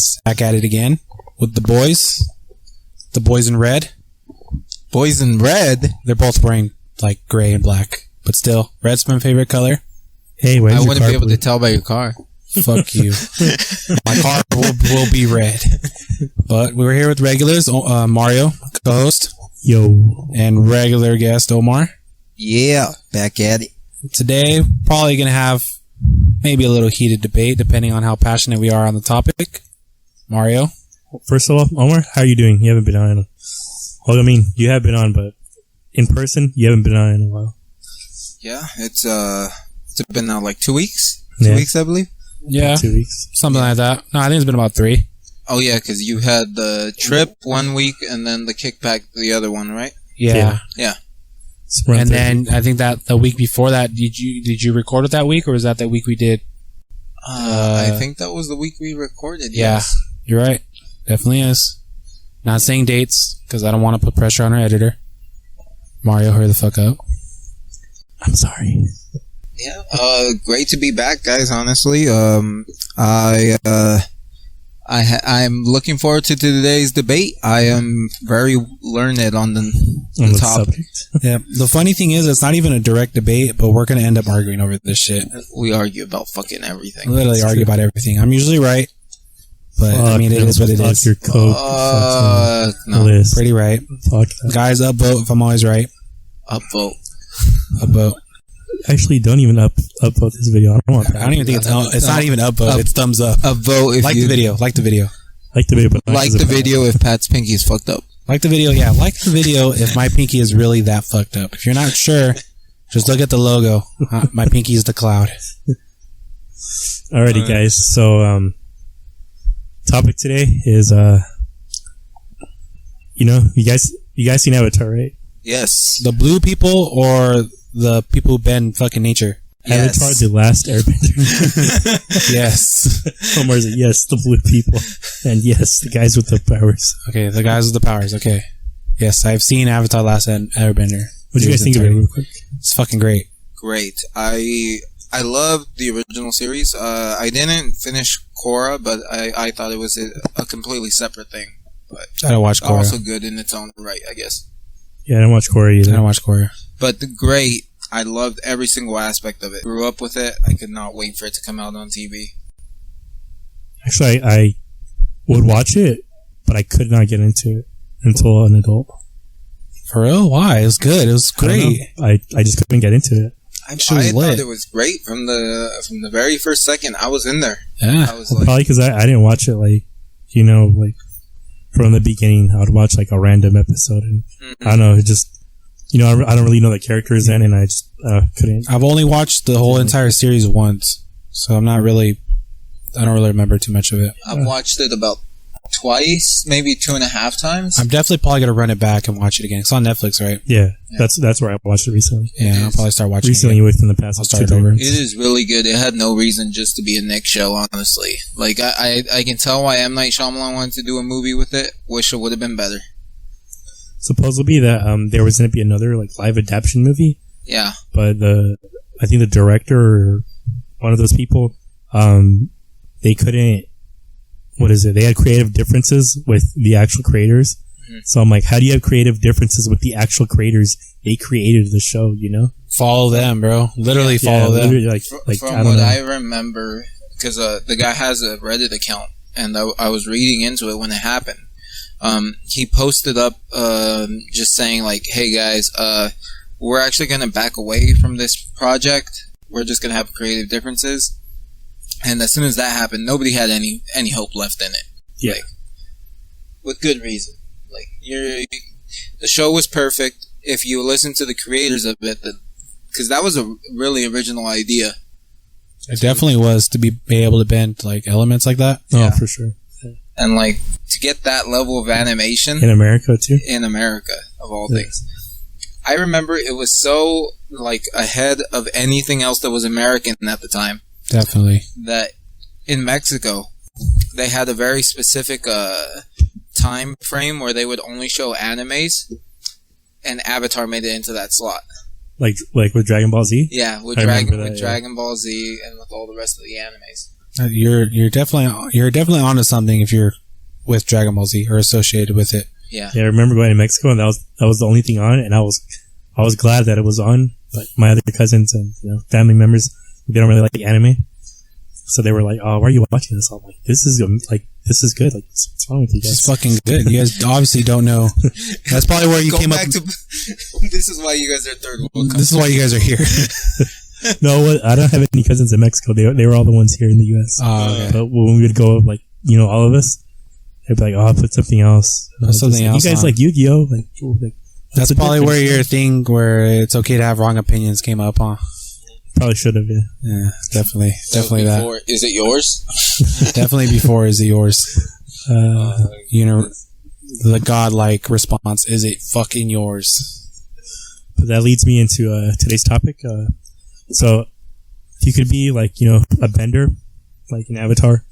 Podcast. Back at it again with the boys. The boys in red. Boys in red? They're both wearing like gray and black. But still, red's my favorite color. Hey, I wouldn't be able to tell by your car. Fuck you. My car will be red. But we're here with regulars. Mario, co-host. Yo. And regular guest, Omar. Yeah, back at it. Today, probably going to have maybe a little heated debate, depending on how passionate we are on the topic. Mario? First of all, Omar, how are you doing? You haven't been on. Well, I mean, you have been on, but in person, you haven't been on in a while. Yeah, it's been now like 2 weeks? 2 weeks, I believe? Yeah. 2 weeks. Something like that. No, I think it's been about 3. Oh, yeah, because you had the trip 1 week and then the kickback the other one, right? Yeah. And then I think that the week before that, did you record it that week, or was that the week we did? I think that was the week we recorded. Yeah, yes. You're right. Definitely is. Not saying dates because I don't want to put pressure on our editor. Mario, hurry the fuck up. I'm sorry. Yeah. Great to be back, guys. Honestly, I'm looking forward to today's debate. I am very learned on the topic. Subject. Yeah. The funny thing is, it's not even a direct debate, but we're going to end up arguing over this shit. We argue about fucking everything. Literally argue about everything. I'm usually right, but I mean, it is what it is. Your coat. No. List. Pretty right. Fuck that. Guys, upvote if I'm always right. Upvote. Upvote. Actually, don't even upvote this video. I don't want that. I don't even think it's not even upvote. It's thumbs up. Upvote if like the video. Like the video. Like the video, but like the video if Pat's pinky is fucked up. Like the video, yeah. Like the video if my pinky is really that fucked up. If you're not sure, just look at the logo. My pinky is the cloud. Alrighty, guys. So, topic today is, you guys seen Avatar, right? Yes. The blue people or the people who bend fucking nature? Avatar, Yes. The Last Airbender. Yes. Omar's like, yes, the blue people. And yes, the guys with the powers. Okay, the guys with the powers. Okay. Yes, I've seen Avatar Last Airbender. What do you guys think of it real quick? It's fucking great. Great. I loved the original series. I didn't finish Korra, but I thought it was a completely separate thing. But I don't watch Korra. also good in its own right, I guess. Yeah, I don't watch Korra either. I don't watch Korra. But great. I loved every single aspect of it. Grew up with it. I could not wait for it to come out on TV. Actually, I would watch it, but I could not get into it until an adult. For real? Why? It was good. It was great. I just couldn't get into it. I thought it was great from the very first second I was in there. Yeah. I was like, Probably because I didn't watch it from the beginning. I would watch like a random episode, and I don't know, it just I don't really know the characters then, and I just couldn't. I've only watched the whole entire series once, so I don't really remember too much of it. I've watched it about twice, maybe 2.5 times. I'm definitely probably gonna run it back and watch it again. It's on Netflix, right? Yeah, that's where I watched it recently. Yeah, I'll probably start watching recently it within the past. I'll start it over. It is really good. It had no reason just to be a Nick show, honestly. Like, I can tell why M. Night Shyamalan wanted to do a movie with it. Wish it would have been better. Supposedly that there was going to be another like live adaptation movie. Yeah. But I think the director or one of those people, they couldn't. What is it? They had creative differences with the actual creators. Mm-hmm. So I'm like, how do you have creative differences with the actual creators? They created the show, Follow them, bro. Literally follow them. Literally, From I don't know. I remember, because the guy has a Reddit account, and I was reading into it when it happened. He posted up just saying like, hey guys, we're actually going to back away from this project. We're just going to have creative differences. And as soon as that happened, nobody had any hope left in it. Yeah. Like, with good reason. Like, the show was perfect if you listen to the creators of it, because that was a really original idea. It definitely was to be able to bend like elements like that. Oh, for sure. And like, to get that level of animation in America too. In America, of all things. I remember it was so like ahead of anything else that was American at the time. Definitely. That in Mexico, they had a very specific time frame where they would only show animes, and Avatar made it into that slot. Like with Dragon Ball Z? Yeah, with Dragon Ball Z and with all the rest of the animes. You're definitely onto something if you're with Dragon Ball Z or associated with it. Yeah. Yeah, I remember going to Mexico and that was the only thing on it, and I was glad that it was on. But my other cousins and family members, they don't really like the anime, so they were like, "Oh, why are you watching this?" I'm like, "This is good. Like, what's wrong with you guys? It's fucking good. You guys obviously don't know. That's probably where you came up. This is why you guys are third world country. This is why you guys are here. No, I don't have any cousins in Mexico. They were all the ones here in the U.S. Oh, okay. But when we would go, like all of us, they'd be like, "Oh, I'll put something else." Something else. You guys like Yu-Gi-Oh? Like that's probably where your thing where it's okay to have wrong opinions came up, huh? Probably should have, yeah. Yeah, definitely before, that. Is it yours? Definitely before is it yours? The godlike response, is it fucking yours? But that leads me into today's topic. So, if you could be like a bender, like an avatar,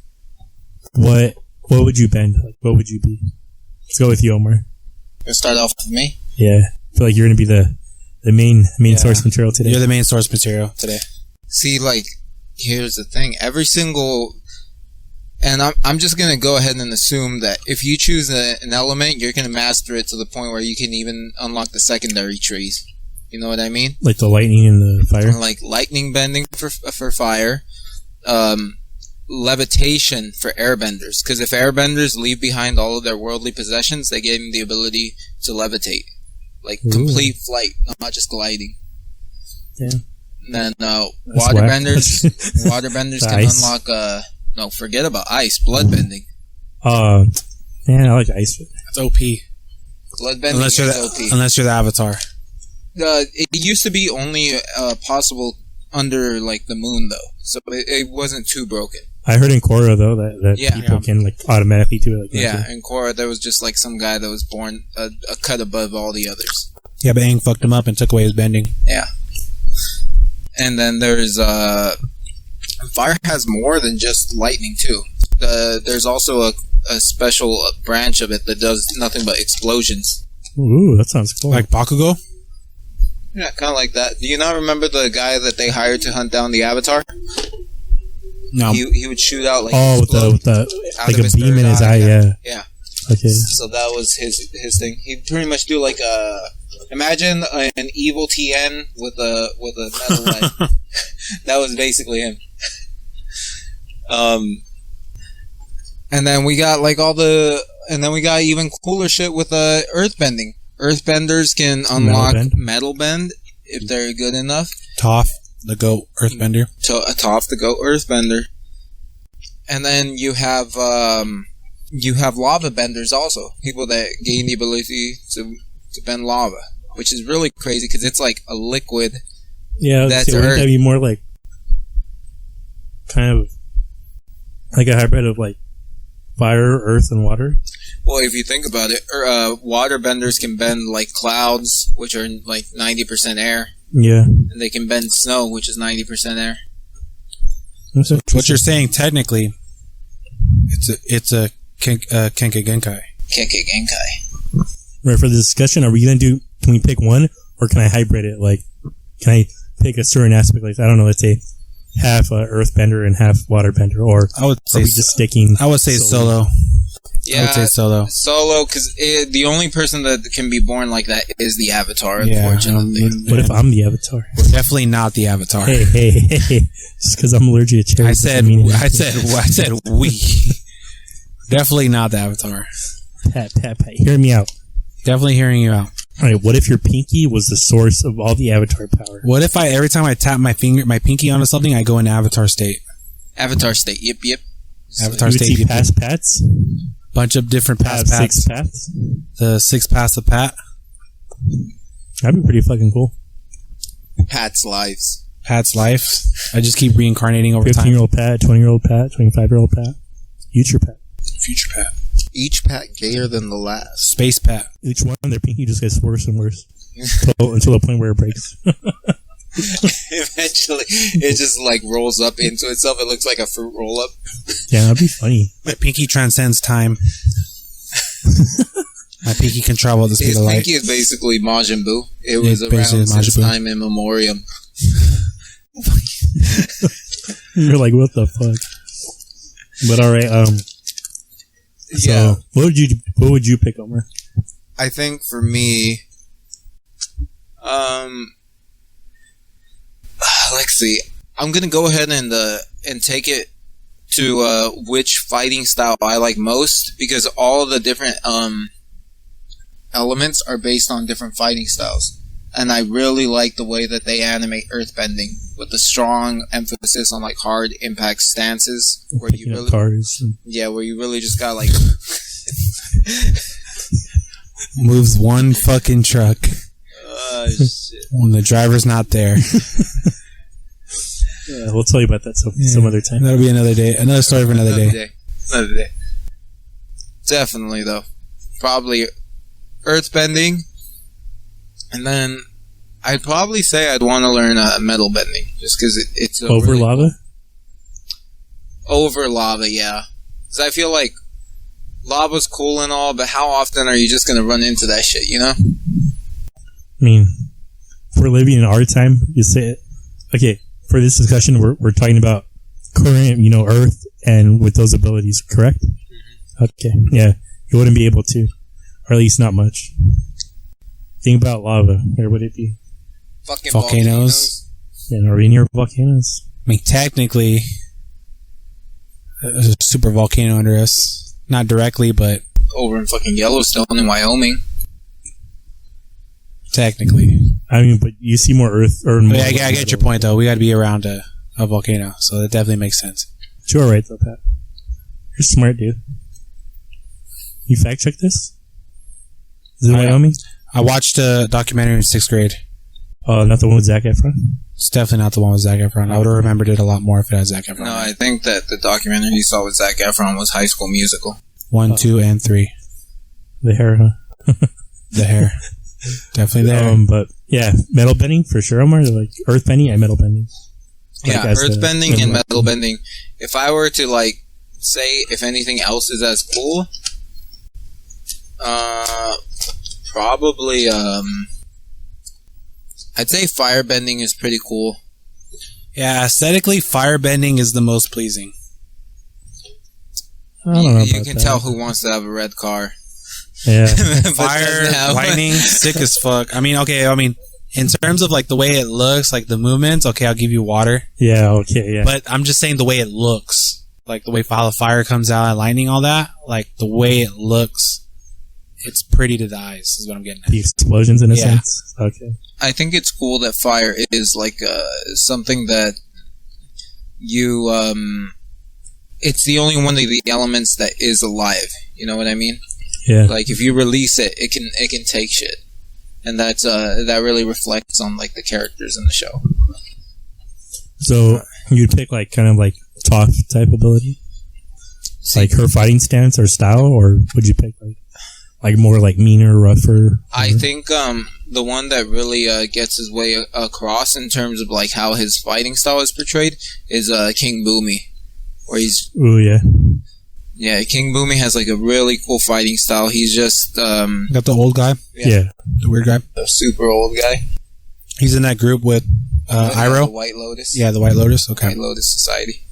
what would you bend? Like, what would you be? Let's go with you, Omar. Let's start off with me. Yeah, I feel like you're gonna be the main source material today. You're the main source material today. See, like, here's the thing. Every single... And I'm just going to go ahead and assume that if you choose an element, you're going to master it to the point where you can even unlock the secondary trees. You know what I mean? Like the lightning and the fire? Like lightning bending for fire. Levitation for airbenders. Because if airbenders leave behind all of their worldly possessions, they gain the ability to levitate. Like complete flight, not just gliding. Yeah. And then waterbenders can ice. unlock no, forget about ice. Bloodbending. Man, I like ice. That's OP. Bloodbending unless you're the avatar. It used to be only possible under like the moon though, so it wasn't too broken. I heard in Korra though that people can like automatically do it. Like that. In Korra there was just like some guy that was born a cut above all the others. Yeah, but Aang fucked him up and took away his bending. Yeah. And then there's fire has more than just lightning too. There's also a special branch of it that does nothing but explosions. Ooh, that sounds cool. Like Bakugo? Yeah, kind of like that. Do you not remember the guy that they hired to hunt down the Avatar? No. He would shoot out like with the like a beam in his eye. Yeah. Okay. So that was his thing. He'd pretty much do like imagine an evil TN with a metal leg. That was basically him. And then we got like we got even cooler shit with earthbending. Earthbenders can unlock metal bend if they're good enough. Toph, the goat earthbender. Toph, the goat earthbender. And then you have lava benders also. People that gain the ability to bend lava, which is really crazy because it's like a liquid. Yeah, wouldn't that be more like kind of like a hybrid of like fire, earth, and water? Well, if you think about it, water benders can bend like clouds, which are like 90% air. Yeah. And they can bend snow, which is 90% air. So what you're saying, technically, it's a kekkei Genkai. Kekkei Genkai. Right, for the discussion, can we pick one, or can I hybrid it? Like, can I pick a certain aspect? Like, I don't know, let's say half earthbender and half waterbender, or I would say just sticking. I would say solo. Yeah, I would say solo. Solo, because the only person that can be born like that is the Avatar, unfortunately. What if I'm the Avatar? We're definitely not the Avatar. Hey. Just because I'm allergic to cherries. I said we. Definitely not the Avatar. Pat. Hear me out. Definitely hearing you out. Alright, what if your pinky was the source of all the Avatar power? What if every time I tap my pinky onto something, I go into Avatar state? Avatar state, yep. Avatar state. Past Pats? Bunch of different past Pats. 6 paths? The 6 paths of Pat. That'd be pretty fucking cool. Pat's lives. Pat's life. I just keep reincarnating over time. 15-year-old Pat, 20-year-old Pat, 25-year-old Pat. Future Pat. Future Pat. Each Pat gayer than the last. Space Pat. Each one, their pinky just gets worse and worse. until the point where it breaks. Eventually, it just like rolls up into itself. It looks like a fruit roll up. Yeah, that'd be funny. My pinky transcends time. My pinky can travel at the speed of light. His pinky is basically Majin Buu. It was around since time immemorial. You're like, what the fuck? But all right. So Yeah. what would you pick, Omar? I think for me, let's see. I'm gonna go ahead and take it to which fighting style I like most, because all the different elements are based on different fighting styles, and I really like the way that they animate earthbending with the strong emphasis on like hard impact stances, where you Picking up really, cars. where you really just got like. Moves one fucking truck Shit. when the driver's not there. Yeah, we'll tell you about that some other time. That'll be another day. Another story for another day. Another day. Definitely, though. Probably earthbending. And then I'd probably say I'd want to learn metal bending. Just because it's... Over really lava? Over lava, yeah. Because I feel like lava's cool and all, but how often are you just going to run into that shit, you know? I mean, if we're living in our time, you say it. Okay, for this discussion, we're talking about current, Earth and with those abilities, correct? Mm-hmm. Okay, yeah. You wouldn't be able to. Or at least not much. Think about lava. Where would it be? Fucking Volcanoes. Yeah, are we near volcanoes? I mean, technically, there's a super volcano under us. Not directly, but Over in fucking Yellowstone in Wyoming. technically. I mean, but you see more Earth or more. Yeah, I get your point, though. We got to be around a volcano, so that definitely makes sense. You're right, though, Pat. You're smart, dude. You fact check this? Is it Wyoming? I watched a documentary in 6th grade. Oh, not the one with Zac Efron? It's definitely not the one with Zac Efron. I would have remembered it a lot more if it had Zac Efron. No, I think that the documentary you saw with Zac Efron was High School Musical. 1, 2, and 3. The hair, huh? The hair. Definitely there. But yeah, metal bending for sure, Omar. Like earth bending and metal bending. Yeah, earth bending and metal bending. If I were to like say if anything else is as cool, probably I'd say fire bending is pretty cool. Yeah, aesthetically, fire bending is the most pleasing. I don't know You about can that. tell who wants to have a red car. Yeah. Fire, lightning, sick as fuck. I mean, in terms of like the way it looks, like the movements, okay, I'll give you water. Yeah, okay, yeah. But I'm just saying the way it looks. Like the way how the fire comes out and lightning, all that. Like the way it looks, it's pretty to the eyes, is what I'm getting at. The explosions in a sense? Okay. I think it's cool that fire is like something that you it's the only one of the elements that is alive. You know what I mean? Yeah. Like if you release it, it can take shit, and that's that really reflects on like the characters in the show. So you'd pick like kind of like Toph type ability, like her fighting stance or style, or would you pick like more like meaner, rougher? I think the one that really gets his way across in terms of like how his fighting style is portrayed is King Boomy, where he's King Boomy has like a really cool fighting style. He's just Got the old guy, yeah, the weird guy. a super old guy. He's in that group with The Iroh. White Lotus. Yeah, the White Lotus. Okay. White Lotus Society,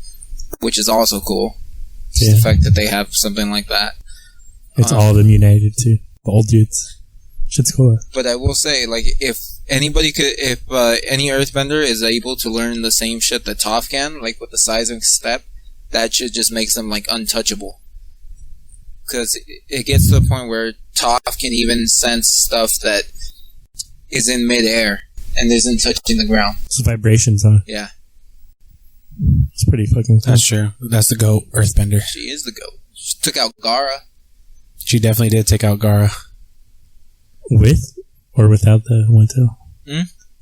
which is also cool. Just Yeah. the fact that they have something like that. it's all of them united too. The old dudes. Shit's cool. But I will say, like, if any Earthbender is able to learn the same shit that Toph can, like with the seismic step, that shit just makes them like untouchable. Because it gets to the point where Toph can even sense stuff that is in midair and isn't touching the ground. It's vibrations, huh? Yeah, It's pretty fucking cool. That's true. That's the GOAT, Earthbender. she is the GOAT. She took out Gara. She definitely did take out Gara. With or without the one tail?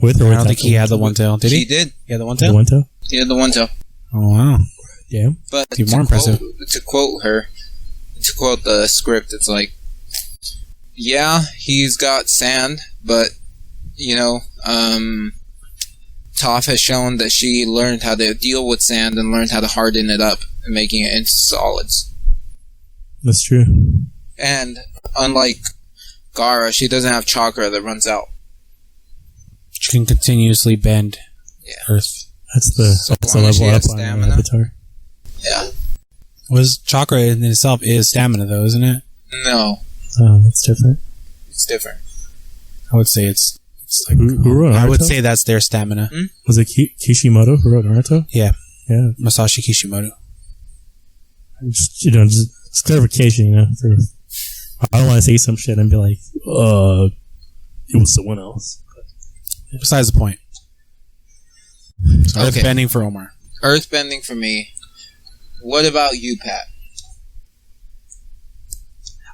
With or I without? don't think he had the one tail. Did She he? did. He had the one The tail? one tail? He had the one tail. Oh, wow. Yeah. But It's even more impressive. To quote her, to quote the script, it's like, yeah, he's got sand, but, you know, Toph has shown that she learned how to deal with sand and learned how to harden it up and making it into solids. That's true. And unlike Gara, she doesn't have chakra that runs out. She can continuously bend Yeah. Earth. That's the So that's the long as she level up has on stamina. Avatar. Yeah. Was chakra in itself is stamina, though, isn't it? No. Oh, that's different. It's different. I would say it's like, Who wrote Naruto? I would say that's their stamina. Was it Kishimoto who wrote Naruto? Yeah. Yeah. Masashi Kishimoto. Just clarification, I don't want to say some shit and be like, it was someone else. Besides the point. Earthbending for Omar. Earthbending for me. What about you, Pat?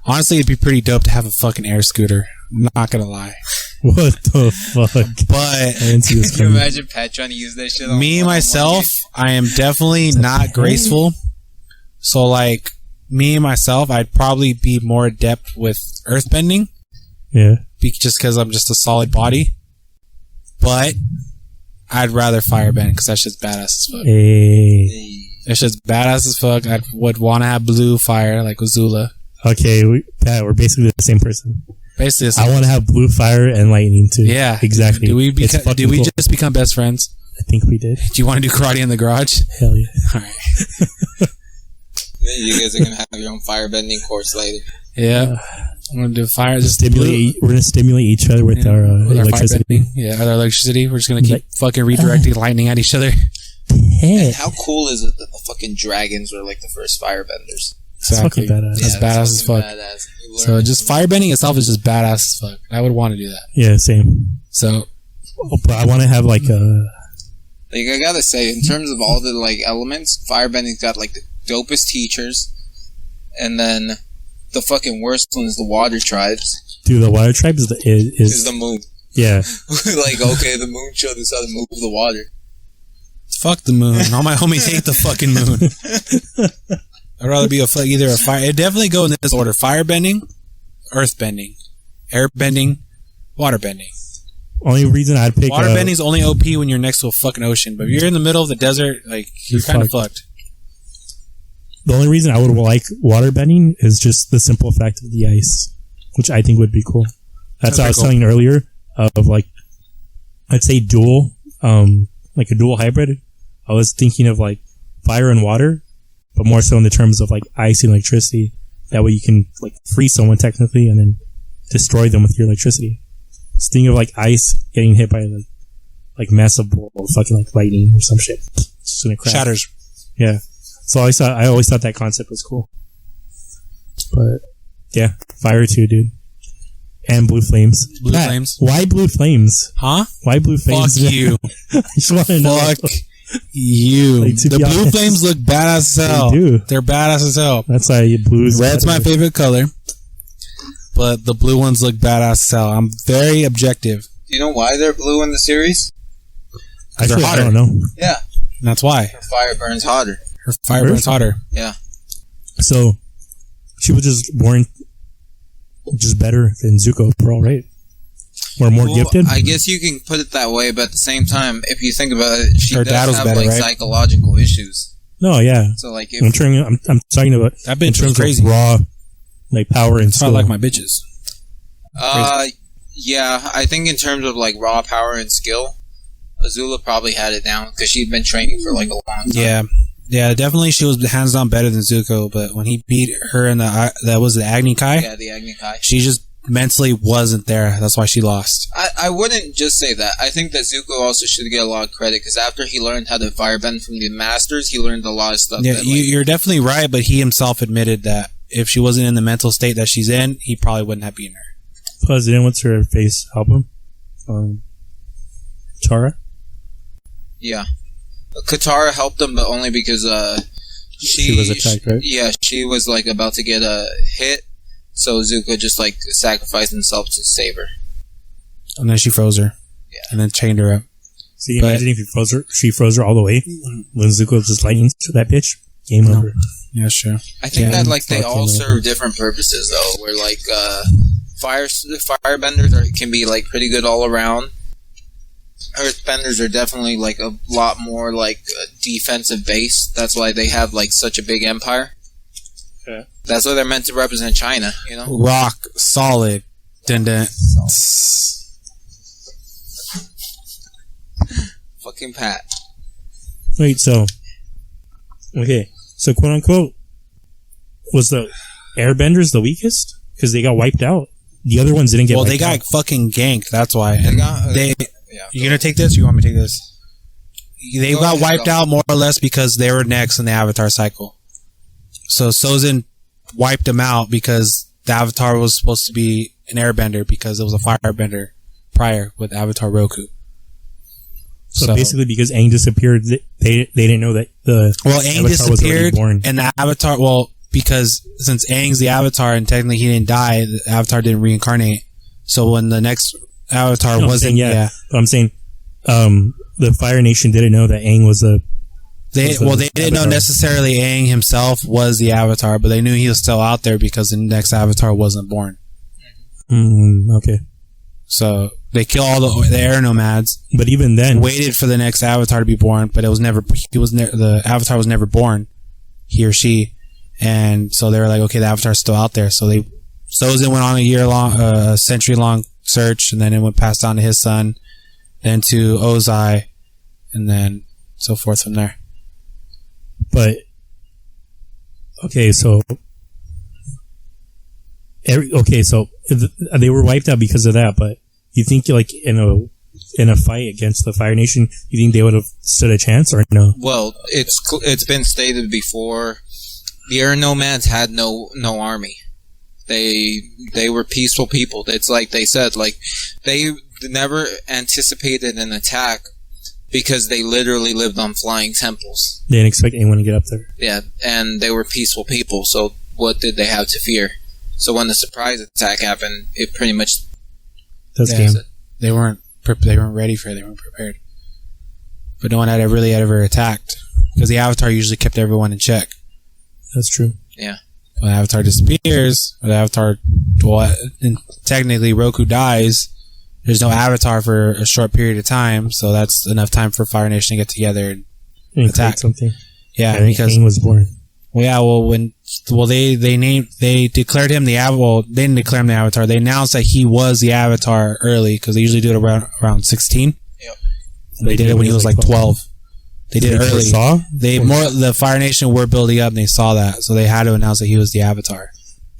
Honestly, it'd be pretty dope to have a fucking air scooter. Not gonna lie. What the fuck? But Can you imagine Pat trying to use that shit on me, myself, I am definitely not graceful. So, like, me, myself, I'd probably be more adept with earthbending. Yeah. Just because I'm just a solid body. But I'd rather firebend because that shit's badass as fuck. Hey. That shit's badass as fuck. I would want to have blue fire like Uzula. Okay, Pat, we're basically the same person. Basically, the same I want to have blue fire and lightning too. Yeah, exactly. Do we cool. just become best friends? I think we did. Do you want to do karate in the garage? Hell yeah! All right. You guys are gonna have your own firebending course later. Yeah, I'm gonna do fire. Just We're gonna stimulate each other with our electricity. With our electricity. We're just gonna keep fucking redirecting lightning at each other. And how cool is it that the fucking dragons were like the first firebenders? Exactly. That's badass as fuck. So just firebending itself is just badass as fuck. I would want to do that. Yeah, same. So, but I want to have like a. Like, I gotta say, in terms of all the like elements, firebending's got like the dopest teachers, and then the fucking worst one is the water tribes. Dude, the water tribe is the moon. Yeah. Like, okay, the moon showed us how to move the water. Fuck the moon. All my homies hate the fucking moon. I'd rather be either a fire. It'd definitely go in this order: firebending, earthbending, airbending, waterbending. Only reason I'd pick waterbending's only OP when you're next to a fucking ocean. But if you're in the middle of the desert, like you're kind of fucked. The only reason I would like waterbending is just the simple fact of the ice, which I think would be cool. That's what I was telling you earlier of like, I'd say dual, like a dual hybrid. I was thinking of like fire and water, but more so in the terms of like ice and electricity. That way you can like freeze someone technically and then destroy them with your electricity. Just think of like ice getting hit by like massive fucking like lightning or some shit. Just gonna crash. Shatters. Yeah. So I always thought that concept was cool. But yeah, fire too, dude. And blue flames. Blue flames. Why blue flames? Huh? Why blue flames? Fuck you. I just want to know. Fuck you. Like, the blue flames look badass as hell. They do. They're badass as hell. That's why blue's red's my favorite color. But the blue ones look badass as hell. I'm very objective. Do you know why they're blue in the series? Because they're hotter. I don't know. Yeah. And that's why. Her fire burns hotter. Her fire burns hotter. Yeah. So, she was just born just better than Zuko overall, right? Or more gifted? I guess you can put it that way, but at the same time, if you think about it, she her does dad was have better, like right? psychological issues. No, yeah. So like, I'm talking about that bitch in terms crazy. of raw, like power and skill. I like my bitches. Yeah, I think in terms of like raw power and skill, Azula probably had it down because she'd been training for like a long time. Yeah, definitely she was hands down better than Zuko, but when he beat her in that was the Agni Kai. Yeah, the Agni Kai. She just mentally wasn't there. That's why she lost. I wouldn't just say that. I think that Zuko also should get a lot of credit because after he learned how to firebend from the masters, he learned a lot of stuff. Yeah, you're definitely right, but he himself admitted that if she wasn't in the mental state that she's in, he probably wouldn't have beaten her. Plus, didn't what's her face help him? Katara? Yeah. Katara helped him, but only because she was attacked, right? Yeah, she was like about to get a hit, so Zuko just like sacrificed himself to save her. And then she froze her. Yeah. And then chained her up. See, imagine if she froze her all the way when Zuko was just lightning to that bitch. Game over. Yeah, sure. I think that like they all serve different purposes though. Where like firebenders can be like pretty good all around. Earthbenders are definitely like a lot more like defensive based. That's why they have like such a big empire. Yeah. That's why they're meant to represent China, you know? Rock solid. Dun dun. Fucking Pat. Wait, so okay. So quote unquote, the Airbenders the weakest? Because they got wiped out. The other ones didn't get wiped out. Well, they got fucking ganked. That's why. They And got, you gonna take this? Or you want me to take this? They got wiped out more or less because they were next in the Avatar cycle. So Sozin wiped them out because the Avatar was supposed to be an Airbender because it was a Firebender prior with Avatar Roku. So basically, because Aang disappeared, they didn't know that the Aang Avatar was already disappeared, born. and the Avatar. Well, because since Aang's the Avatar and technically he didn't die, the Avatar didn't reincarnate. So when the next Avatar wasn't, but I'm saying, the Fire Nation didn't know that Aang was the. They didn't know necessarily Aang himself was the Avatar, but they knew he was still out there because the next Avatar wasn't born. Okay. So they kill all the air nomads. But even then, waited for the next Avatar to be born, but it was never. The Avatar was never born, he or she, and so they were like, okay, the Avatar's still out there. So Sozin went on a century-long search, and then it went passed on to his son, then to Ozai, and then so forth from there. But okay, so they were wiped out because of that. But you think, like, in a fight against the Fire Nation, you think they would have stood a chance or no? Well, it's been stated before. The Air Nomads had no army. They were peaceful people. It's like they said, like, they never anticipated an attack because they literally lived on flying temples. They didn't expect anyone to get up there. Yeah, and they were peaceful people. So what did they have to fear? So when the surprise attack happened, it pretty much. They weren't ready for it. They weren't prepared. But no one had really ever attacked because the Avatar usually kept everyone in check. That's true. Yeah. When the Avatar disappears, or the Avatar, technically Roku dies, there's no Avatar for a short period of time, so that's enough time for Fire Nation to get together and attack something. Yeah, and because Aang was born. Well, yeah, they declared him they didn't declare him the Avatar. They announced that he was the Avatar early because they usually do it around 16. Yep. They did it when he was like 12. They did it early. The Fire Nation were building up and they saw that, so they had to announce that he was the Avatar.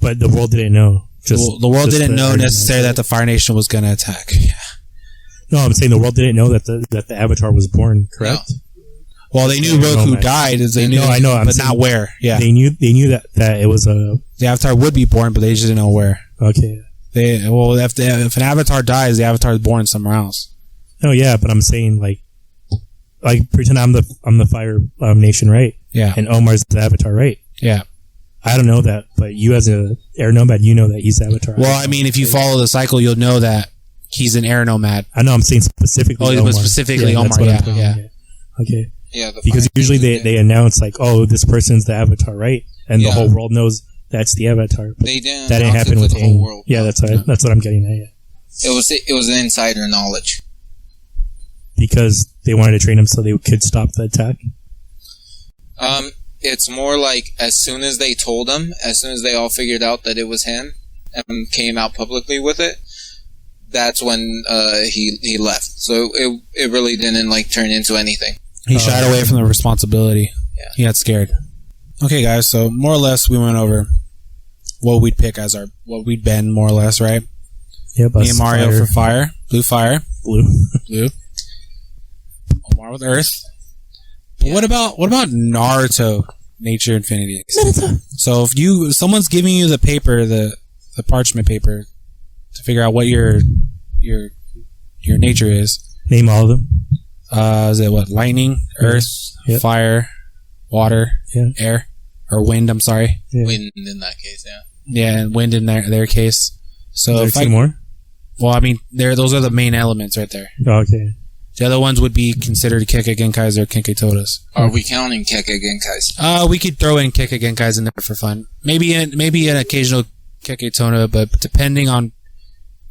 But the world didn't know. The world didn't know necessarily that the Fire Nation was going to attack. Yeah. No, I'm saying the world didn't know that the Avatar was born. Correct. No. Well, they knew Roku died. They knew, I know, but not where. Yeah, they knew that it was the Avatar would be born, but they just didn't know where. Okay. If an Avatar dies, the Avatar is born somewhere else. Oh yeah, but I'm saying like pretend I'm the Fire Nation, right? Yeah. And Omar's the Avatar, right? Yeah. I don't know that, but you as a air nomad, you know that he's the Avatar. Well, I mean, if you follow the cycle, you'll know that he's an air nomad. I know. I'm saying specifically. Oh, but specifically Omar. Yeah. Okay. Yeah. Because usually they announce like, oh, this person's the Avatar, right? And the whole world knows that's the Avatar. But they didn't. That didn't happen with the whole Aang. world. Yeah, that's what I'm getting at. Yeah. It was an insider knowledge. Because they wanted to train him so they could stop the attack. It's more like as soon as they told him, as soon as they all figured out that it was him and came out publicly with it, that's when he left. So it really didn't like turn into anything. He shied away from the responsibility. Yeah. He got scared. Okay, guys. So more or less, we went over what we'd pick as what we'd bend, more or less, right? Yep. Me and Mario for fire, blue fire, blue. Omar with earth. Yeah. What about Naruto, nature, infinity? So if someone's giving you the paper, the parchment paper, to figure out what your nature is, name all of them. Is it what? Lightning, earth, fire, water, air, or wind? I'm sorry. Yeah. Wind in that case, yeah. Yeah, and wind in their case. So if two more. Well, I mean, those are the main elements right there. Okay. The other ones would be considered kekkei Genkais or kekkei Todas. Are we counting kekkei Genkais? We could throw in kekkei Genkais in there for fun. Maybe an occasional kekkei Tona, but depending on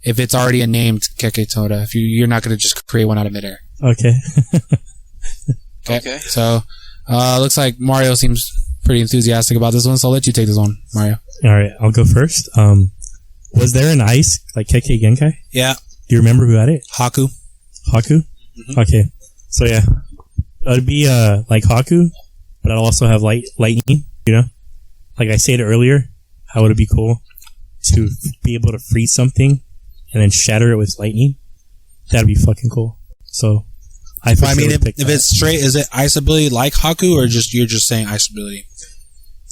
if it's already a named kekkei Tona, if you're not going to just create one out of midair. Okay. Okay. So, looks like Mario seems pretty enthusiastic about this one, so I'll let you take this one, Mario. All right, I'll go first. Was there an ice like kekkei Genkai? Yeah. Do you remember who had it? Haku. Mm-hmm. Okay. So yeah, it'd be like Haku, but I'll also have lightning. You know, like I said earlier, how would it be cool to be able to freeze something and then shatter it with lightning? That'd be fucking cool. So, if it's straight, is it ice ability like Haku, or you're just saying ice ability?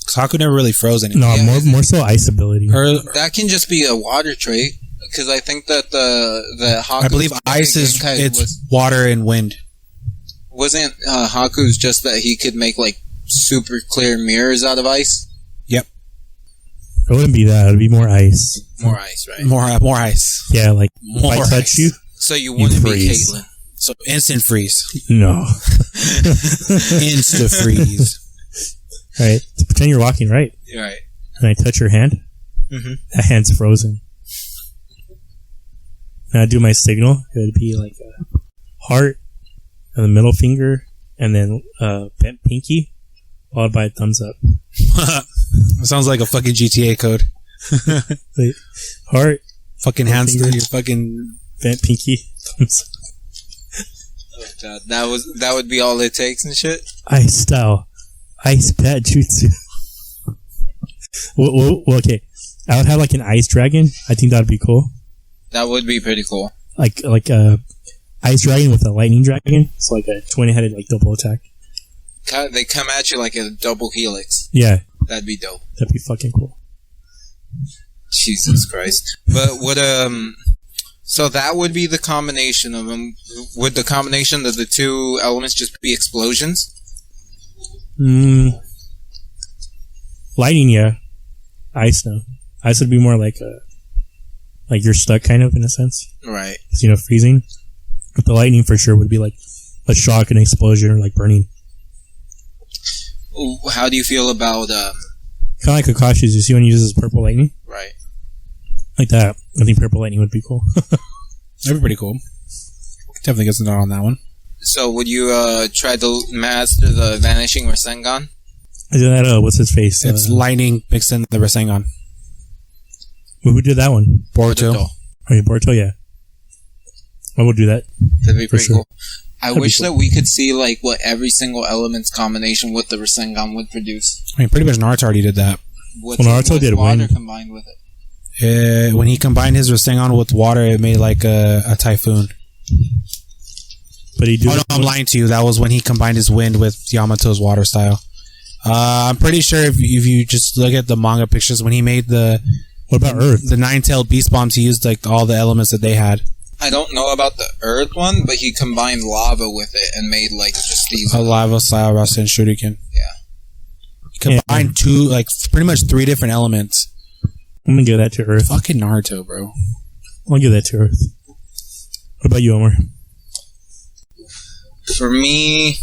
Because Haku never really froze anything. No, more so ice ability. That can just be a water trait. Because I think that the Haku, I believe ice is water and wind. Wasn't Haku's just that he could make like super clear mirrors out of ice? Yep. It wouldn't be that. It'd be more ice. More ice, right? More ice. Yeah, like if I touch you, so you wouldn't be Caitlyn. So instant freeze. No. Insta freeze. Right. So pretend you're walking right. Right. And I touch your hand. Mm-hmm. That hand's frozen. And I do my signal. It would be like a heart and the middle finger and then bent pinky followed by a thumbs up. It sounds like a fucking GTA code. Wait, heart, fucking hands through your fucking bent pinky, thumbs up. Oh god, that would be all it takes and shit. Ice style, ice bat jutsu. well, okay, I would have like an ice dragon. I think that'd be cool. That would be pretty cool. Like a ice dragon with a lightning dragon. It's like a twin-headed like double attack. They come at you like a double helix. Yeah, that'd be dope. That'd be fucking cool. Jesus Christ! But would so that would be the combination of them. Would the combination of the two elements just be explosions? Lightning, yeah. Ice, no. Ice would be more like you're stuck, kind of, in a sense. Right. Freezing. But the lightning, for sure, would be like a shock, an explosion, or like burning. How do you feel about... kind of like Kakashi's. You see when he uses purple lightning? Right. Like that. I think purple lightning would be cool. That'd be pretty cool. Definitely gets a nod on that one. So, would you try to master the Vanishing Rasengan? Is that, what's his face? It's lightning mixed in the Rasengan. Who did that one? Boruto. Oh, yeah, Boruto, yeah. I will do that. That'd be pretty cool. I wish that we could see like what every single element's combination with the Rasengan would produce. I mean, pretty much Naruto already did that. Naruto did water wind. Combined with it. When he combined his Rasengan with water, it made like a typhoon. But he did. Oh no, I'm lying to you. That was when he combined his wind with Yamato's water style. I'm pretty sure if you just look at the manga pictures when he made the... What about Earth? The nine-tailed beast bombs, he used like all the elements that they had. I don't know about the Earth one, but he combined lava with it and made like just these... A lava style Rasen Shuriken. Yeah. He combined pretty much three different elements. I'm gonna give that to Earth. Fucking Naruto, bro. I'll give that to Earth. What about you, Omar? For me,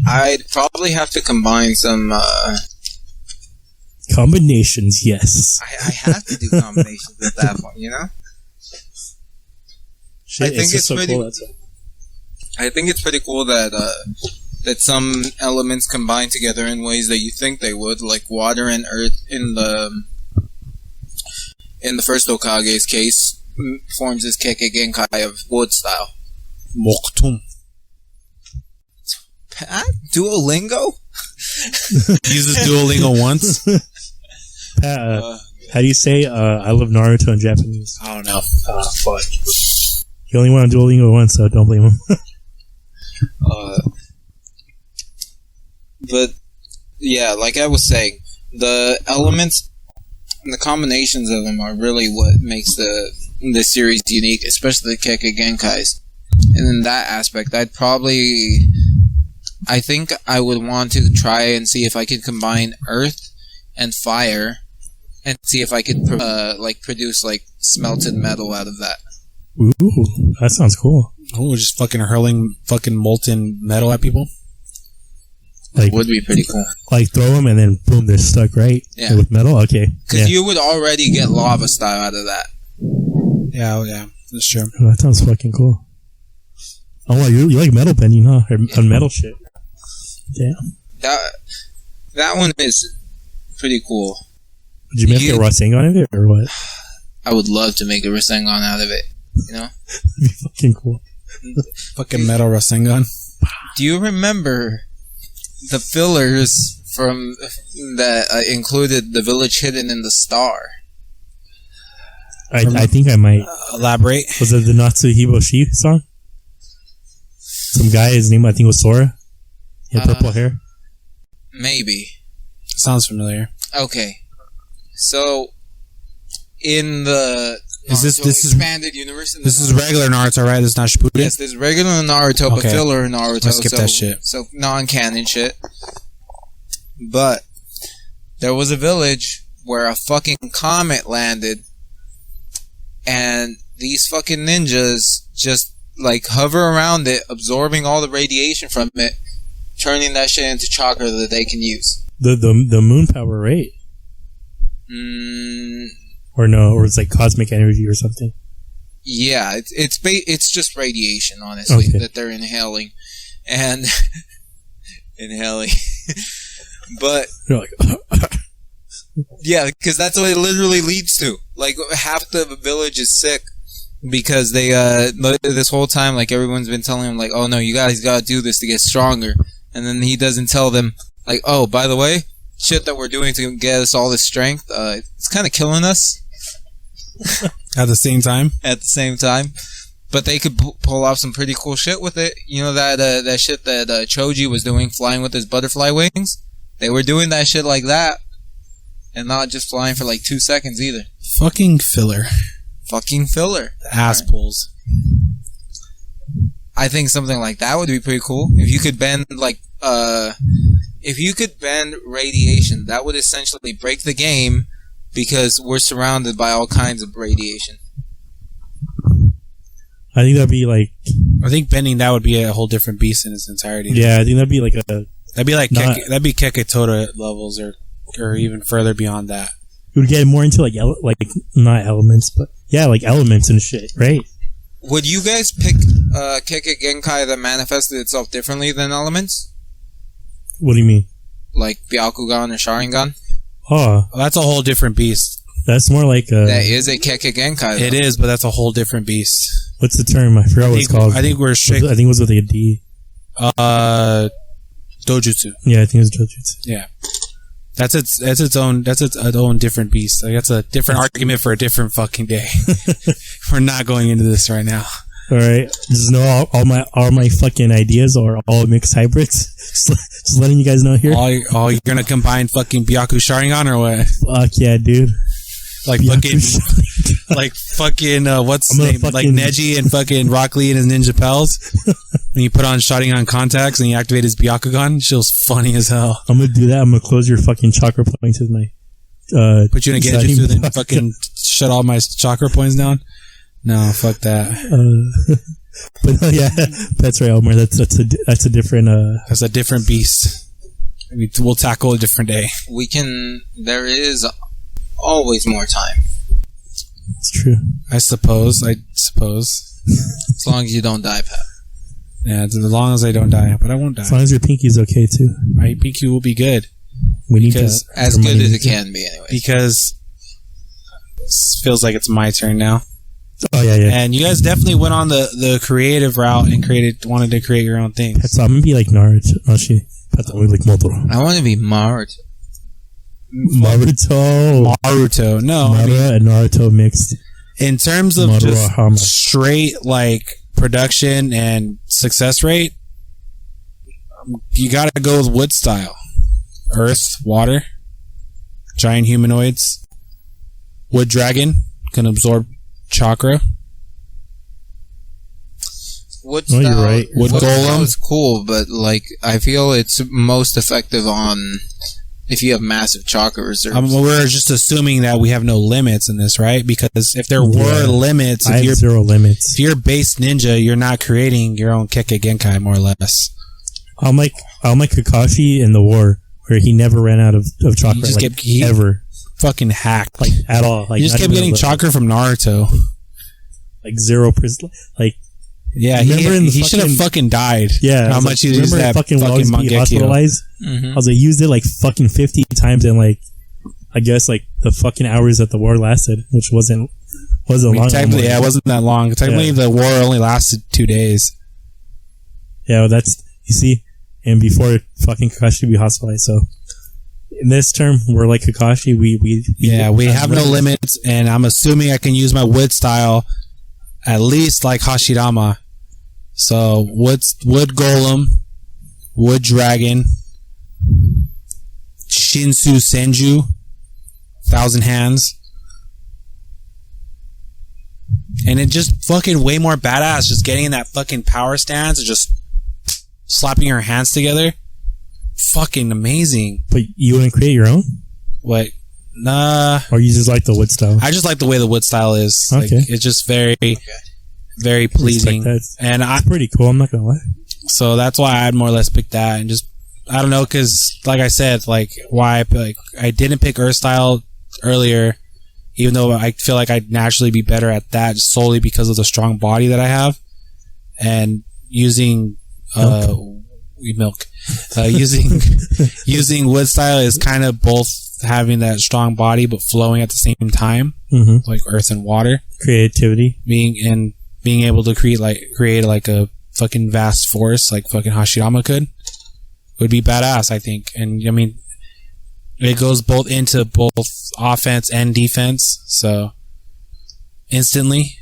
I'd probably have to combine some... Combinations, yes. I have to do combinations at that point, you know? Shit, I think it's so pretty cool. I think it's pretty cool that that some elements combine together in ways that you think they would, like water and earth in the first Hokage's case forms his kekkei Genkai of wood style. Moktum. Pat? Duolingo? Uses Duolingo once. Pat, how do you say I love Naruto in Japanese? I don't know. Fuck. He only went on Duolingo once, so don't blame him. But yeah, like I was saying, the elements and the combinations of them are really what makes the series unique, especially the kekkei Genkais. And in that aspect, I think I would want to try and see if I could combine earth and fire, and see if I could produce like smelted metal out of that. Ooh, that sounds cool. Oh, just fucking hurling fucking molten metal at people. Like, would be pretty cool. Like throw them and then boom, they're stuck, right? Yeah. With metal, okay. Because you would already get lava style out of that. Yeah, that's true. Oh, that sounds fucking cool. Oh, well, you like metal bending, huh? Or metal shit. Damn. That one is pretty cool. Would you make a Rasengan out of it, or what? I would love to make a Rasengan out of it. You know? That'd be fucking cool. Fucking metal Rasengan. Do you remember the fillers from that included the village hidden in the star. I think I might elaborate. Was it the Natsu Hiboshi song? Some guy, his name I think was Sora. He had purple hair. Maybe. Sounds familiar. Okay, so in the this expanded universe? This is regular Naruto, right? This is not Shippuden? Yes, this is regular Naruto, but filler Naruto. I'll skip that shit. So non-canon shit. But there was a village where a fucking comet landed, and these fucking ninjas just like hover around it, absorbing all the radiation from it, turning that shit into chakra that they can use. The moon power, right? Or no, or it's like cosmic energy or something. Yeah, it's just radiation, honestly, that they're inhaling, and inhaling. But you're like, yeah, because that's what it literally leads to. Like half the village is sick because they this whole time, like everyone's been telling him, like, oh no, you guys gotta do this to get stronger, and then he doesn't tell them, like, oh, by the way, shit that we're doing to get us all this strength, it's kind of killing us. At the same time? At the same time. But they could pull off some pretty cool shit with it. You know that shit that Choji was doing, flying with his butterfly wings? They were doing that shit like that. And not just flying for like 2 seconds either. Fucking filler. Fucking filler. Ass pulls. I think something like that would be pretty cool. If you could bend if you could bend radiation, that would essentially break the game because we're surrounded by all kinds of radiation. I think that'd be like... I think bending that would be a whole different beast in its entirety. Yeah, I think that'd be like a... That'd be like that'd be Kekkei levels or even further beyond that. You would get more into like not elements, but yeah, like elements and shit, right? Would you guys pick Kekkei Genkai that manifested itself differently than elements? What do you mean? Like Byakugan or Sharingan? Oh, that's a whole different beast. That's more like a... That is a Kekkei Genkai, though. It is, but that's a whole different beast. What's the term? I forgot what it's called. I think we're strict. I think it was with like a D. Dojutsu. Yeah, I think it was Dojutsu. Yeah. That's its own different beast. Like, that's a different argument for a different fucking day. We're not going into this right now. All right, just know all my fucking ideas are all mixed hybrids. Just letting you guys know here. You're gonna combine fucking Byaku Sharingan or what? Fuck yeah, dude. Like fucking what's his name? Like Neji and fucking Rock Lee and his ninja pals. And you put on Sharingan contacts and you activate his Byakugan. Shit's funny as hell. I'm gonna do that. I'm gonna close your fucking chakra points with my put you in a Genjutsu, then fucking shut all my chakra points down. No, fuck that. But no, yeah, that's right, Omar. That's a different. That's a different beast. We'll tackle a different day. There is always more time. It's true. I suppose. As long as you don't die, Pat. Yeah, as long as I don't die, but I won't die. As long as your pinky's okay too. My pinky will be good. We need to as good as it can be, anyway. Because it feels like it's my turn now. Oh yeah. And you guys definitely went on the creative route and wanted to create your own thing. So I'm gonna be like Naruto. Like Modoro. I want to be Naruto. Naruto. No, Madara and Naruto mixed. In terms of Madara just straight like production and success rate, you gotta go with wood style. Earth, water, giant humanoids, wood dragon can absorb chakra. Wood style, you're right. Wood golem is cool, but like I feel it's most effective on if you have massive chakra reserves. We're just assuming that we have no limits in this, right? Because if there were limits, I have zero limits. If you're base ninja, you're not creating your own Kekkei Genkai, more or less. I'm like Kakashi in the war, where he never ran out of chakra, ever. Fucking hacked, like at all. Like he just kept getting chakra from Naruto, like 0%. Like yeah, he should have fucking died. Yeah, how much he used that fucking hospitalized. Mm-hmm. I was like, used it like fucking 50 times in like, I guess like the fucking hours that the war lasted, which wasn't long. Technically, it wasn't that long. Technically, the war only lasted 2 days. Yeah, well, that's, you see, and before fucking Kakashi be hospitalized, so in this term, we're like Kakashi. We have no limits, and I'm assuming I can use my wood style at least like Hashirama. So wood golem, wood dragon, Shinsu Senju, 1,000 hands. And it just fucking way more badass just getting in that fucking power stance and just slapping your hands together. Fucking amazing. But you wouldn't create your own? What? Nah. Or you just like the wood style? I just like the way the wood style is. Okay. Like, it's just very pleasing. And it's pretty cool, I'm not gonna lie. So that's why I'd more or less pick that, and just, I don't know, cause like I said, like why I didn't pick Earth style earlier, even though I feel like I'd naturally be better at that solely because of the strong body that I have, and using using wood style is kind of both having that strong body but flowing at the same time, like earth and water. Creativity, being able to create like a fucking vast force like fucking Hashirama would be badass, I think. And I mean, it goes both into both offense and defense, so instantly.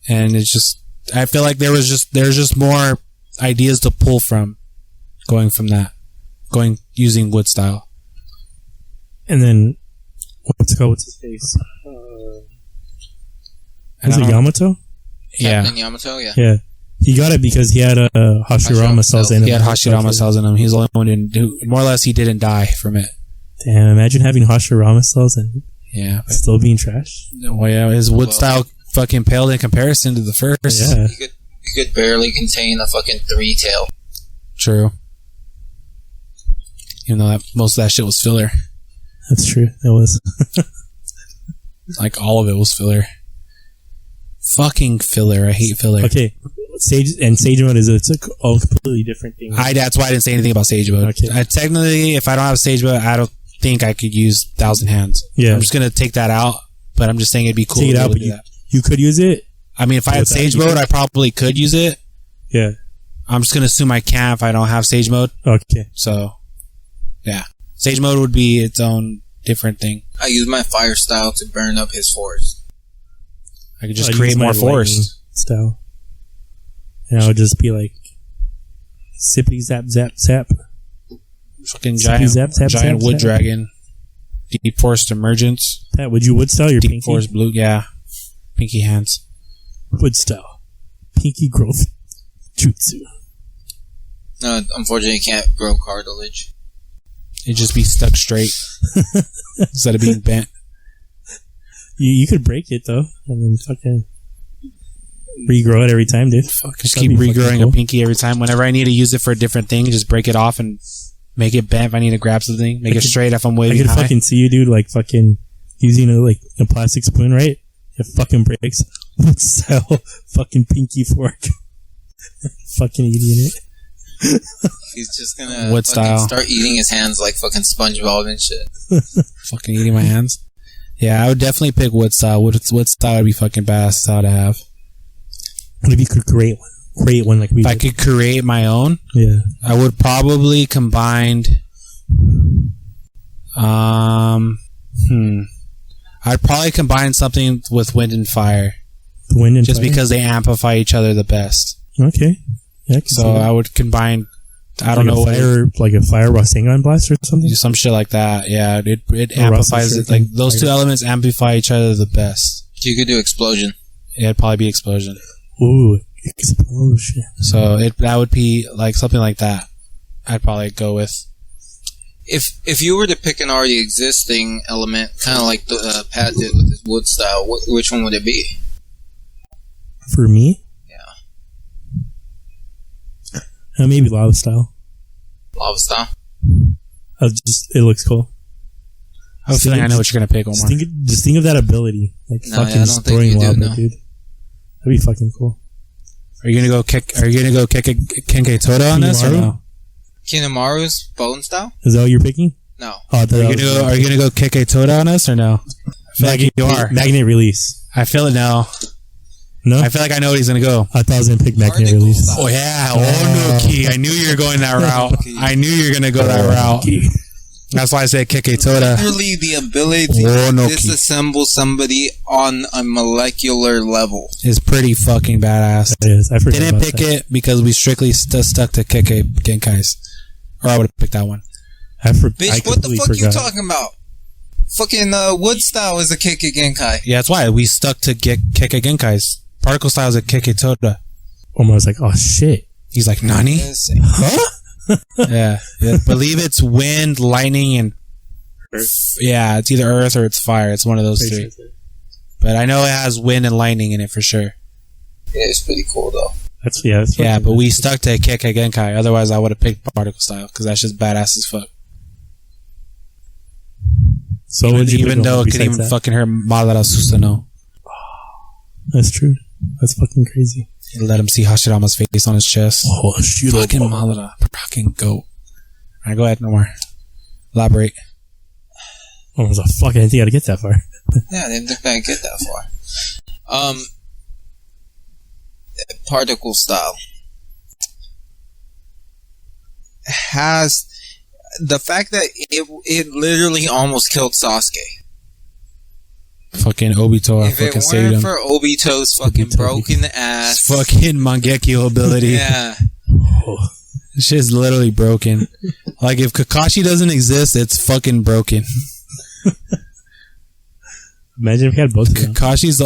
And it's just, I feel like there's just more ideas to pull from using wood style. And then what's his face? Was it Yamato? Yeah. Captain Yamato, yeah. Yeah. He got it because he had Hashirama cells in him. He had Hashirama cells in him. He's the only one who more or less he didn't die from it. Damn, imagine having Hashirama cells and still being trash. Well, yeah, his wood style fucking paled in comparison to the first. Yeah. You could barely contain a fucking 3-tail. True. Even though most of that shit was filler. That's true. It was. Like all of it was filler. Fucking filler. I hate filler. Okay. Sage mode it's a completely different thing. That's why I didn't say anything about sage mode. Okay. Technically, if I don't have sage mode, I don't think I could use 1,000 hands. Yeah. I'm just gonna take that out, but I'm just saying it'd be cool. Take it out, but you could use it. I mean, if I had sage mode, I probably could use it. Yeah. I'm just gonna assume I can if I don't have sage mode. Okay. So, yeah, sage mode would be its own different thing. I use my fire style to burn up his forest. I could just create more forest style. And I would just be like, sippy zap zap zap. Fucking giant wood dragon. Deep forest emergence. Pat, would you wood style your deep pinky? Forest blue, yeah. Pinky hands. Wood style. Pinky growth. Jutsu. No, unfortunately, you can't grow cartilage. It'd just be stuck straight instead of being bent. You could break it though, and then fucking regrow it every time, dude. Just keep regrowing a pinky every time. Whenever I need to use it for a different thing, just break it off and make it bent if I need to grab something. Make it straight if I'm waving high. I could fucking see you, dude, like fucking using a plastic spoon, right? It fucking breaks. Would sell fucking pinky fork. Fucking eating it. He's just gonna wood style. Start eating his hands like fucking SpongeBob and shit. Fucking eating my hands. Yeah, I would definitely pick wood style. Wood style would be fucking badass style to have. What if you could create one like we did? If I could create my own, yeah, I would probably combine. I'd probably combine something with wind and fire. Wind and just fire? Because they amplify each other the best. Okay. Yeah, so I would combine. I don't know, like a fire Rasengan blast or something. Some shit like that. Yeah, it amplifies it. Like those two elements amplify each other the best. You could do explosion. Yeah, it'd probably be explosion. Ooh, explosion. So that would be like something like that. I'd probably go with. If you were to pick an already existing element, kind of like the Pat did with his wood style, which one would it be? For me? Yeah. Maybe lava style. Lava style? It looks cool. I have a feeling I know what you're gonna pick, Omar. Just think of that ability. Like fucking throwing lava, dude. That'd be fucking cool. Are you gonna go Genkai Toda on this or no? Kinemaru's bone style? Is that what you're picking? No. Are you gonna go Kekkei Toda on us or no? I feel like you are. Magnet release. I feel it now. No? I feel like I know what he's gonna go. I thought I was gonna pick magnet release. Oh yeah. Oh no, Key. I knew you were going that route. I knew you were gonna go that route. That's why I said kekkei Toda. Literally the ability to disassemble somebody on a molecular level is pretty fucking badass. It is. I didn't pick it because we strictly stuck to kekkei Genkais. Or I would have picked that one. Bitch, what the fuck you talking about? Fucking wood style is a kekkei Genkai. Yeah, that's why we stuck to kekkei Genkais. Particle style is a kekkei Toda. Omar was like, oh shit. He's like, Nani? Huh? yeah. Believe it's wind, lightning, and earth. Yeah, it's either earth or it's fire. It's one of those three. But I know it has wind and lightning in it for sure. Yeah, it's pretty cool though. That's but we stuck to kekkei Genkai. Otherwise, I would have picked particle style because that's just badass as fuck. So even though it could even fucking hurt Madara Susanoo. That's true. That's fucking crazy. Let him see Hashirama's face on his chest. Oh, shoot. Fucking Madara. Fucking goat. Alright, go ahead, no more. Elaborate. Oh, I was like, fuck, I didn't think I'd get that far. Yeah, I didn't think I'd get that far. Particle style has the fact that it literally almost killed Sasuke. Fucking Obito, I fucking saved him. If it weren't for Obito's fucking broken ass, fucking Mangekyo ability. Yeah. This shit's literally broken. Like, if Kakashi doesn't exist, it's fucking broken. Imagine if he had both of them. Kakashi's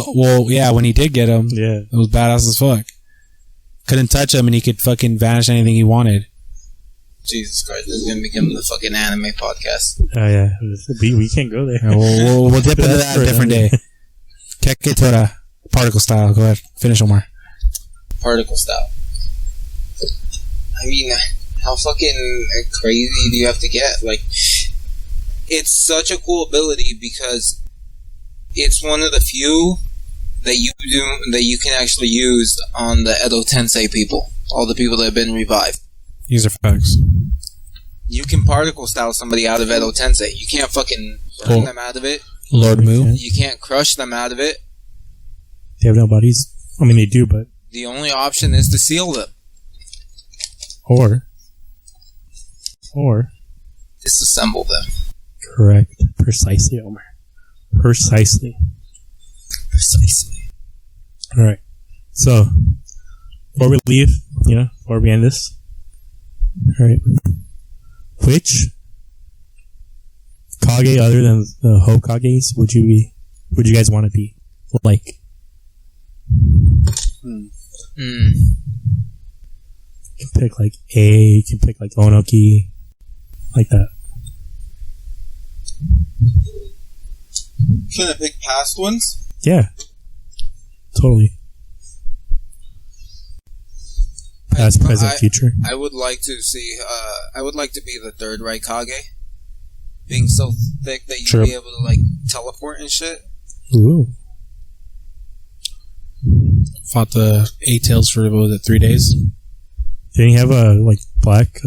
when he did get him, it was badass as fuck. Couldn't touch him and he could fucking vanish anything he wanted. Jesus Christ, this is gonna become the fucking anime podcast. Oh yeah, we can't go there. Yeah, we'll dip into that a different day. Kekkei Toda, particle style. Go ahead, finish Omar. Particle style. I mean, how fucking crazy do you have to get? Like, it's such a cool ability because it's one of the few that you can actually use on the Edo Tensei people, all the people that have been revived. These are facts. You can particle style somebody out of Edo Tensei. You can't fucking burn them out of it. Lord Mu. You can't crush them out of it. They have no bodies. I mean, they do, but the only option is to seal them. Or disassemble them. Correct. Precisely, Omar. Precisely. Alright. So, before we leave, before we end this, alright. Which Kage other than the Hokages would you guys want to be? Like? You can pick like you can pick like Onoki, like that. Can I pick past ones? Yeah. Totally. Past, present, future. I would like to see, I would like to be the third Raikage. Being so thick that you'd be able to, like, teleport and shit. Ooh. Fought the 8 tails for, 3 days? Didn't he have black,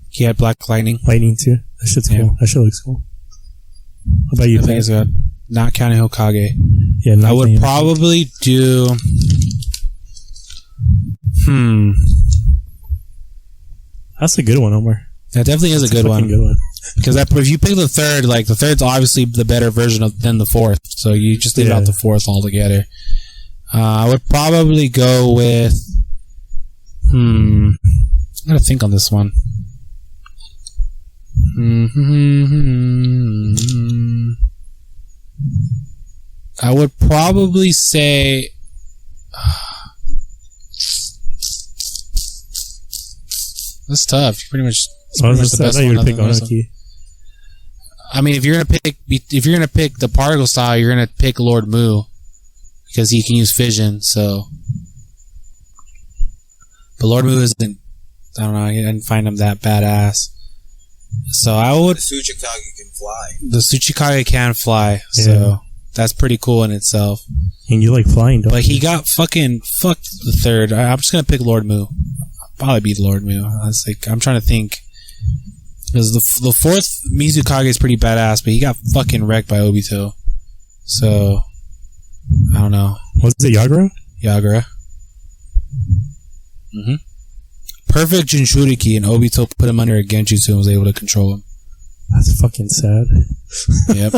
he had black lightning. Lightning too. That shit's cool. That shit looks cool. What about you, I think it's good. Not counting Hokage. Yeah, I would probably do... That's a good one, Omar. That definitely is a good one. Because if you pick the third, the third's obviously the better version than the fourth. So you just leave out the fourth altogether. I would probably go with... I gotta think on this one. I would probably say... That's tough. Pretty much the best one. I mean, if you're gonna pick the particle style, you're gonna pick Lord Mu because he can use fission. So, but Lord Mu isn't. I don't know. I didn't find him that badass. So I would. The Tsuchikage can fly. The Tsuchikage can fly. So that's pretty cool in itself. And you like flying, don't you? But he got fucking fucked the third. I'm just gonna pick Lord Mu. Probably be Lord Mu. I'm trying to think. Because the fourth Mizukage is pretty badass, but he got fucking wrecked by Obito. So, I don't know. Was it Yagura? Yagura. Perfect Jinchuriki, and Obito put him under a Genjutsu and was able to control him. That's fucking sad. Yep.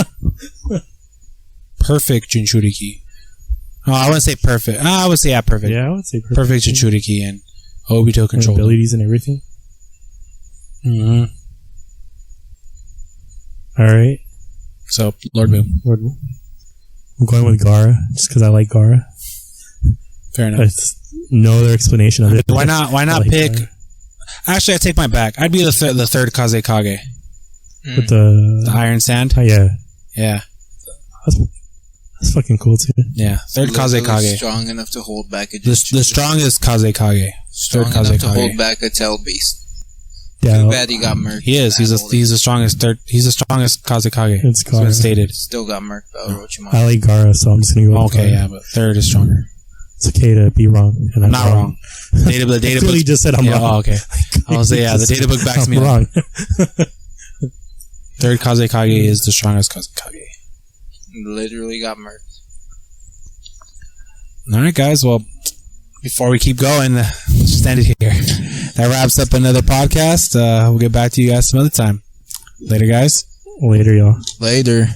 Perfect Jinchuriki. Oh, I wouldn't say perfect. I would say perfect. Yeah, I would say perfect Jinchuriki and Obito control. Abilities and everything. Mm-hmm. Alright. So, Lord Moon. I'm going with Gaara, just because I like Gaara. Fair enough. It's no other explanation of it. Why not like pick... Gaara. Actually, I take my back. I'd be the third Kazekage. With the Iron Sand? Yeah. Yeah. That's fucking cool, too. Yeah. Third Kazekage. Strong enough to hold back a... The strongest Kazekage. Strong Third enough Kazekage. to hold back a tail beast. Yeah. Too bad he got murked. He is. He's the strongest third... He's the strongest Kazekage. It's It's been stated. Still got murked by Orochimaru. I like Gaara, so I'm just gonna go with Okay, Gaara. yeah, but third is stronger. It's okay to be wrong. And I'm not wrong. The data I clearly book just said I'm yeah, wrong. Oh, okay. I was say yeah. The data book backs I'm me up. wrong. Third Kazekage is the strongest Kazekage. Literally got murked. All right, guys. Well, before we keep going, let's just end it here. That wraps up another podcast. We'll get back to you guys some other time. Later, guys. Later, y'all. Later.